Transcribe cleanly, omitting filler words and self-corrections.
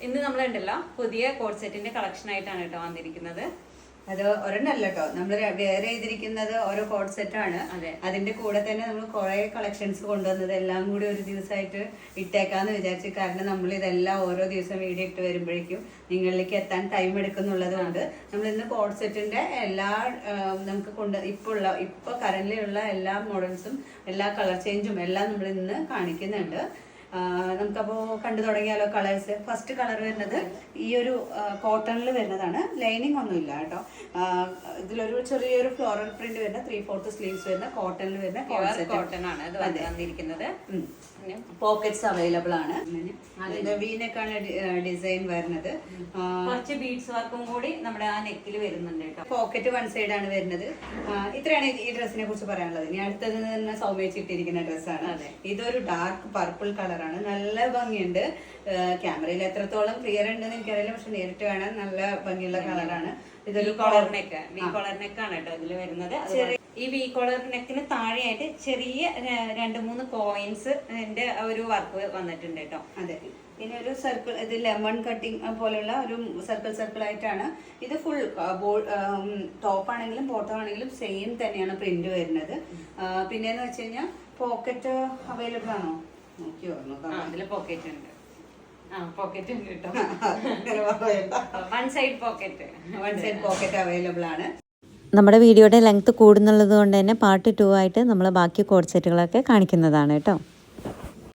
ഇന്ന് നമ്മളുണ്ടല്ലോ പുതിയ കോഡ് സെറ്റിന്റെ കളക്ഷൻ ആയിട്ടാണ് കേട്ടോ വന്നിരിക്കുന്നത്. അത് ഒരെണ്ണല്ല കേട്ടോ, നമ്മൾ വേറെ ചെയ്തിരിക്കുന്നത് ഓരോ കോഡ് സെറ്റാണ്. അതിന്റെ കൂടെ തന്നെ നമ്മൾ കുറെ കളക്ഷൻസ് കൊണ്ടുവന്നത് എല്ലാം കൂടി ഒരു ദിവസമായിട്ട് ഇട്ടേക്കാന്ന് വിചാരിച്ചു. കാരണം നമ്മൾ ഇതെല്ലാം ഓരോ ദിവസം വീഡിയോ ഇട്ട് വരുമ്പോഴേക്കും നിങ്ങളിലേക്ക് എത്താൻ ടൈം എടുക്കുന്നുള്ളത് കൊണ്ട് നമ്മൾ ഇന്ന് കോഡ് സെറ്റിന്റെ എല്ലാ നമുക്ക് ഇപ്പൊ കറന്റ് ഉള്ള എല്ലാ മോഡൽസും എല്ലാ കളർ ചേഞ്ചും എല്ലാം നമ്മൾ ഇന്ന് കാണിക്കുന്നുണ്ട്. നമുക്കപ്പോൾ കണ്ടു തുടങ്ങിയാലോ കളേഴ്സ്. ഫസ്റ്റ് കളർ വരുന്നത് ഈ ഒരു കോട്ടണിൽ വരുന്നതാണ്. ലൈനിങ് ഒന്നും ഇല്ല കേട്ടോ. ഇതിലൊരു ചെറിയൊരു ഫ്ലോറൽ പ്രിന്റ് വരുന്ന 3/4 സ്ലീവ്സ് വരുന്ന കോട്ടണിൽ വരുന്ന കോട്ടൺ ആണ് വന്നിരിക്കുന്നത്. പോക്കറ്റ്സ് അവൈലബിൾ ആണ്. വീനെക്കാണ് ഡിസൈൻ വരുന്നത്. കുറച്ച് ബീഡ്സ് വർക്കും കൂടി നമ്മുടെ ആ നെക്കിൽ വരുന്നുണ്ട് കേട്ടോ. പോക്കറ്റ് വൺ സൈഡ് ആണ് വരുന്നത്. ഇത്രയാണ് ഈ ഡ്രസ്സിനെ കുറിച്ച് പറയാനുള്ളത്. ഇനി അടുത്തത് തന്നെ സൗമ്യച്ച് ഇട്ടിരിക്കുന്ന ഡ്രസ്സാണ്. ഇതൊരു ഡാർക്ക് പർപ്പിൾ കളറാണ്. നല്ല ഭംഗിയുണ്ട്. ക്യാമറയിൽ എത്രത്തോളം ക്ലിയർ ഉണ്ടെന്ന് എനിക്കറിയില്ല, പക്ഷെ നേരിട്ട് കാണാൻ നല്ല ഭംഗിയുള്ള കളറാണ്. ഇതൊരു കോളർ നെക്ക്, വി കോളർ നെക്കാണ് കേട്ടോ ഇതിൽ വരുന്നത്. ഈ വി കോളർ നെക്കിന് താഴെയായിട്ട് ചെറിയ 2-3 കോയിൻസ് ഒരു വർക്ക് വന്നിട്ടുണ്ട് കേട്ടോ. അതെ, പിന്നെ ഒരു സർക്കിൾ, ഇത് ലെമൺ കട്ടിങ് പോലെയുള്ള ഒരു സർക്കിൾ ആയിട്ടാണ് ഇത്. ഫുൾ ടോപ്പ് ആണെങ്കിലും ബോട്ടം ആണെങ്കിലും സെയിം തന്നെയാണ് പ്രിന്റ് വരുന്നത്. പിന്നെന്ന് വെച്ച് കഴിഞ്ഞാൽ പോക്കറ്റ് അവൈലബിൾ ആണോ നോക്കി ഓർമ്മ. അതില് പോക്കറ്റ് ഉണ്ട്. പോക്കറ്റ് ഉണ്ട് കേട്ടോ. വൺ സൈഡ് പോക്കറ്റ് അവൈലബിൾ ആണ്. നമ്മുടെ വീഡിയോയുടെ ലെങ്ത് കൂടുന്നുള്ളത് കൊണ്ട് തന്നെ പാർട്ട് 2 ആയിട്ട് നമ്മൾ ബാക്കി കോഡ് സെറ്റുകളൊക്കെ കാണിക്കുന്നതാണ് കേട്ടോ.